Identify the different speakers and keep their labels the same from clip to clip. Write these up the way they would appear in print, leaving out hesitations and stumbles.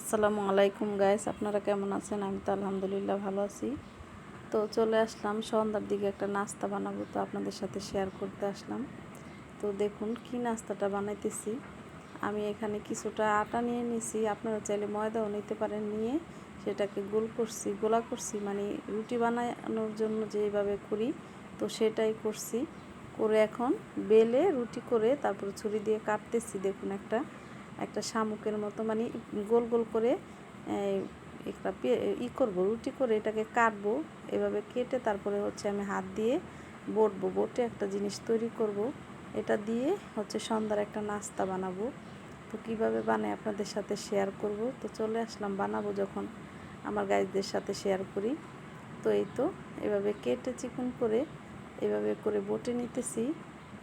Speaker 1: আসসালামু আলাইকুম গাইস, আপনারা কেমন আছেন? আমি তো আলহামদুলিল্লাহ ভালো আছি। তো চলে আসলাম সন্ধ্যার দিকে একটা নাস্তা বানাবো, তো আপনাদের সাথে শেয়ার করতে আসলাম। তো দেখুন কি নাস্তাটা বানাইতেছি। আমি এখানে কিছুটা আটা নিয়ে নিছি, আপনারা চাইলে ময়দাও নিতে পারেন। নিয়ে সেটাকে গোলা করছি, মানে রুটি বানানোর জন্য যেভাবে করি তো সেটাই করছি। করে এখন বেলে রুটি করে তারপর ছুরি দিয়ে কাটতেছি। দেখুন একটা একটা শামুকের মতো, মানে গোল গোল করে একটা করবো, রুটি করে এটাকে কাটবো। এভাবে কেটে তারপরে হচ্ছে আমি হাত দিয়ে বটে একটা জিনিস তৈরি করব। এটা দিয়ে হচ্ছে সন্ধ্যার একটা নাস্তা বানাবো। তো কীভাবে বানাই আপনাদের সাথে শেয়ার করব। তো চলে আসলাম, বানাবো যখন আমার গাইজদের সাথে শেয়ার করি। তো এই তো এভাবে কেটে চিকন করে এভাবে করে বটে নিতেছি।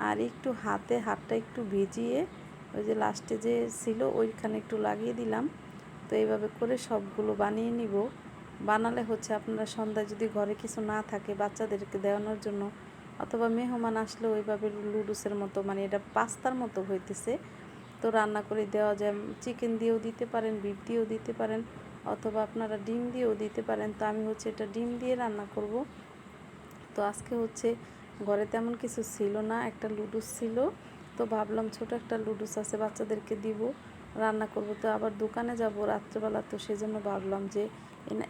Speaker 1: আর একটু হাতটা একটু ভিজিয়ে ওই যে লাস্টে যে ছিল ওইখানে একটু লাগিয়ে দিলাম। তো এইভাবে করে সবগুলো বানিয়ে নিব। বানালে হচ্ছে আপনারা সন্ধ্যায় যদি ঘরে কিছু না থাকে বাচ্চাদেরকে দেওয়ানোর জন্য, অথবা মেহমান আসলে ওইভাবে লুডুসের মতো, মানে এটা পাস্তার মতো হইতেছে, তো রান্না করে দেওয়া যায়। চিকেন দিয়েও দিতে পারেন, বিফ দিয়েও দিতে পারেন, অথবা আপনারা ডিম দিয়েও দিতে পারেন। তো আমি হচ্ছে এটা ডিম দিয়ে রান্না করব। তো আজকে হচ্ছে ঘরে তেমন কিছু ছিল না, একটা লুডুস ছিল। তো ভাবলাম ছোট একটা লুডুস আছে, বাচ্চাদেরকে দিব, রান্না করব। তো আবার দোকানে যাব রাত্রেবেলা, তো সেজন্য ভাবলাম যে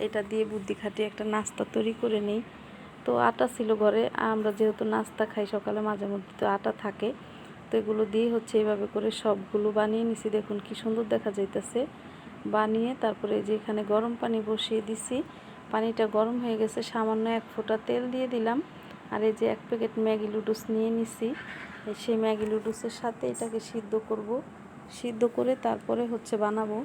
Speaker 1: এটা দিয়ে বুদ্ধি খাটিয়ে একটা নাস্তা তৈরি করে নিই। তো আটা ছিল ঘরে, আমরা যেহেতু নাস্তা খাই সকালে মাঝে মধ্যে, তো আটা থাকে। তো এগুলো দিয়ে হচ্ছে এইভাবে করে সবগুলো বানিয়ে নিছি। দেখুন কি সুন্দর দেখা যাইতেছে। বানিয়ে তারপরে যে এখানে গরম পানি বসিয়ে দিছি, পানিটা গরম হয়ে গেছে, সামান্য 1 ফোঁটা তেল দিয়ে দিলাম। আর এই যে 1 প্যাকেট ম্যাগি লুডুস নিয়ে নিছি, সেই ম্যাগি লুডুসের সাথে এটাকে সিদ্ধ করব। সিদ্ধ করে তারপরে হচ্ছে বানাবো।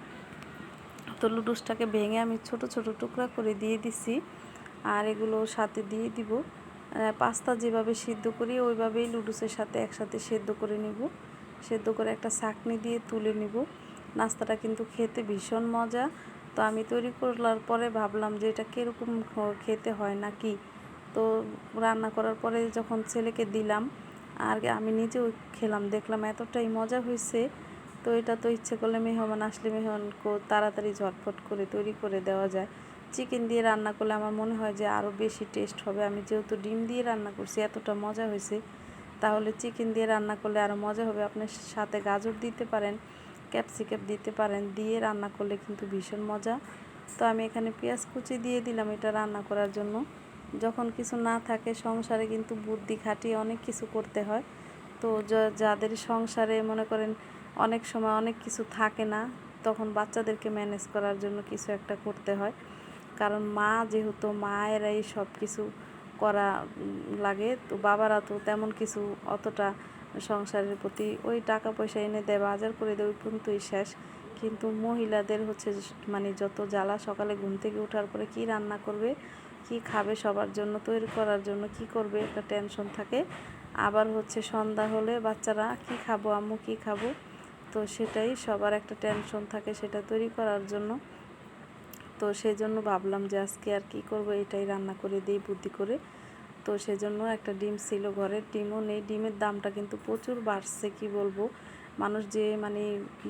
Speaker 1: তো লুডুসটাকে ভেঙে আমি ছোট ছোট টুকরা করে দিয়ে দিছি। আর এগুলো সাথে দিয়ে দিব। পাস্তা যেভাবে সিদ্ধ করি ওইভাবেই লুডুসের সাথে একসাথে সেদ্ধ করে নিব। সেদ্ধ করে একটা ছাঁকনি দিয়ে তুলে নিব। নাস্তাটা কিন্তু খেতে ভীষণ মজা। তো আমি তৈরি করার পরে ভাবলাম যে এটা কীরকম খেতে হয় না কি। তো রান্না করার পরে যখন ছেলেকে দিলাম আর আমি নিজেও খেলাম, দেখলাম এতটাই মজা হয়েছে। তো এটা তো ইচ্ছে করলে মেহমান আসলে মেহমানকে তাড়াতাড়ি ঝটফট করে তৈরি করে দেওয়া যায়। চিকেন দিয়ে রান্না করলে আমার মনে হয় যে আরও বেশি টেস্ট হবে। আমি যেহেতু ডিম দিয়ে রান্না করছি, এতটা মজা হয়েছে, তাহলে চিকেন দিয়ে রান্না করলে আরও মজা হবে। আপনার সাথে গাজর দিতে পারেন, ক্যাপসিকাম দিতে পারেন, দিয়ে রান্না করলে কিন্তু ভীষণ মজা। তো আমি এখানে পেঁয়াজ কুচি দিয়ে দিলাম এটা রান্না করার জন্য। যখন কিছু না থাকে সংসারে কিন্তু বুদ্ধি খাটিয়ে অনেক কিছু করতে হয়। তো যাদের সংসারে মনে করেন অনেক সময় অনেক কিছু থাকে না, তখন বাচ্চাদেরকে ম্যানেজ করার জন্য কিছু একটা করতে হয়। কারণ মা যেহেতু মায়েরাই সব কিছু করা লাগে। তো বাবারা তো তেমন কিছু অতটা সংসারের প্রতি ওই টাকা পয়সা এনে দেয়, বাজার করে দেয়, ওই পর্যন্তই শেষ। কিন্তু মহিলাদের হচ্ছে মানে যত জ্বালা, সকালে ঘুম থেকে ওঠার পরে কি রান্না করবে, কি খাবে, সবার জন্য তৈরি করার জন্য কি করবে একটা টেনশন থাকে। আবার হচ্ছে সন্ধ্যা হলে বাচ্চারা কি খাবো আম্মু কি খাবো, তো সেটাই সবার একটা টেনশন থাকে সেটা তৈরি করার জন্য। তো সেই জন্য ভাবলাম যে আজকে আর কি করব, এটাই রান্না করে দিই বুদ্ধি করে। তো সেজন্য একটা ডিম ছিল ঘরে, ডিমও নেই। ডিমের দামটা কিন্তু প্রচুর বাড়ছে, কি বলবো। মানুষ যে মানে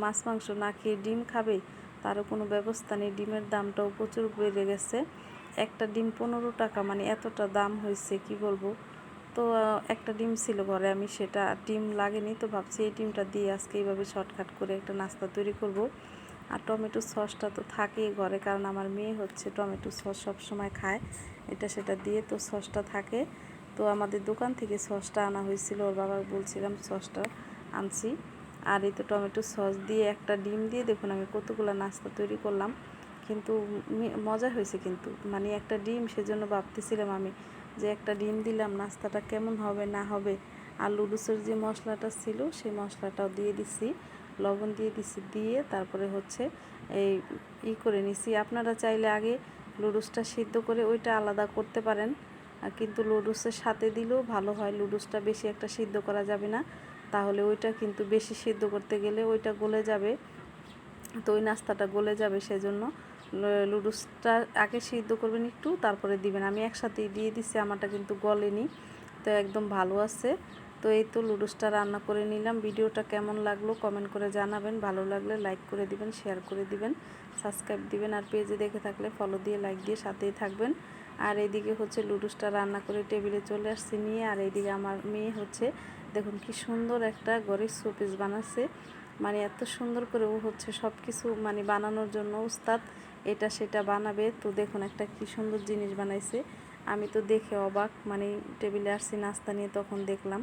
Speaker 1: মাছ মাংস না খেয়ে ডিম খাবে তারও কোনো ব্যবস্থা নেই। ডিমের দামটাও প্রচুর বেড়ে গেছে। একটা ডিম 15 টাকা, মানে এতটা দাম হয়েছে কি বলবো। তো একটা ডিম ছিল ঘরে, আমি সেটা ডিম লাগেনি, তো ভাবছি এই ডিমটা দিয়ে আজকে এইভাবে শর্টকাট করে একটা নাস্তা তৈরি করব। আর টমেটো সসটা তো থাকেই ঘরে, কারণ আমার মেয়ে হচ্ছে টমেটো সস সবসময় খায়, এটা সেটা দিয়ে তো সসটা থাকে। তো আমাদের দোকান থেকে সসটা আনা হয়েছিল, ওর বাবা বলছিলাম সসটা আনছি। আর এই তো টমেটো সস দিয়ে একটা ডিম দিয়ে দেখুন আমি কতগুলো নাস্তা তৈরি করলাম। কিন্তু মজা হয়েছে কিন্তু, মানে একটা ডিম, সেজন্য ভাবতেছিলাম আমি যে একটা ডিম দিলাম নাস্তাটা কেমন হবে না হবে। আর লুডুসের যে মশলাটা ছিল সেই মশলাটাও দিয়ে দিছি, লবণ দিয়ে দিছি, দিয়ে তারপরে হচ্ছে এই করে নিছি। আপনারা চাইলে আগে লুডুসটা সিদ্ধ করে ওইটা আলাদা করতে পারেন, কিন্তু লুডুসের সাথে দিলেও ভালো হয়। লুডুসটা বেশি একটা সিদ্ধ করা যাবে না, তাহলে ওইটা কিন্তু বেশি সিদ্ধ করতে গেলে ওইটা গলে যাবে, তো ওই নাস্তাটা গলে যাবে। সেজন্য লুডুসটা আগে সিদ্ধ করবেন একটু, তারপরে দিবেন। আমি একসাথেই দিয়ে দিছি, আমারটা কিন্তু গলেনি, তো একদম ভালো আছে। তো এই তো লুডুসটা রান্না করে নিলাম। ভিডিওটা কেমন লাগলো কমেন্ট করে জানাবেন। ভালো লাগলে লাইক করে দিবেন, শেয়ার করে দিবেন, সাবস্ক্রাইব দিবেন, আর পেজে দেখে থাকলে ফলো দিয়ে লাইক দিয়ে সাথেই থাকবেন। আর এইদিকে হচ্ছে লুডুসটা রান্না করে টেবিলে চলে আসছে নিয়ে। আর এইদিকে আমার মেয়ে হচ্ছে দেখুন কি সুন্দর একটা গরিব শোপিস বানাচ্ছে। মানে এত সুন্দর করে ও হচ্ছে সব কিছু মানে বানানোর জন্য উস্তাদ, এটা সেটা বানাবে। তো দেখুন একটা কি সুন্দর জিনিস বানাইছে। আমি তো দেখে অবাক, মানে টেবিলে আসছি নাস্তা নিয়ে তখন দেখলাম,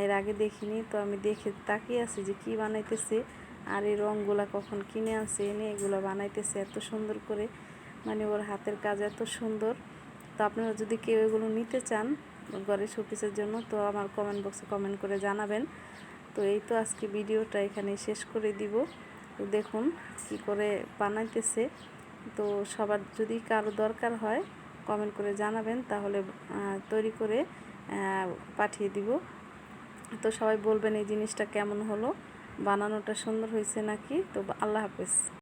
Speaker 1: এর আগে দেখিনি। তো আমি দেখে তাকিয়ে আছি যে কি বানাইতেছে, আর এই রঙগুলা কখন কিনে আনছে এনে এগুলো বানাইতেছে এত সুন্দর করে। মানে ওর হাতের কাজ এত সুন্দর। তো আপনারা যদি কেউ এগুলো নিতে চান ঘরের শোপিসের জন্য, তো আমার কমেন্ট বক্সে কমেন্ট করে জানাবেন। তো এই তো আজকে ভিডিওটা এখানে শেষ করে দিব। তো দেখুন কি করে বানাইতেছে। তো সবার যদি কারো দরকার হয় কমেন্ট করে জানাবেন, তাহলে তৈরি করে পাঠিয়ে দিব। তো সবাই বলবেন এই জিনিসটা কেমন হলো, বানানোটা সুন্দর হয়েছে নাকি। তো আল্লাহ হাফেজ।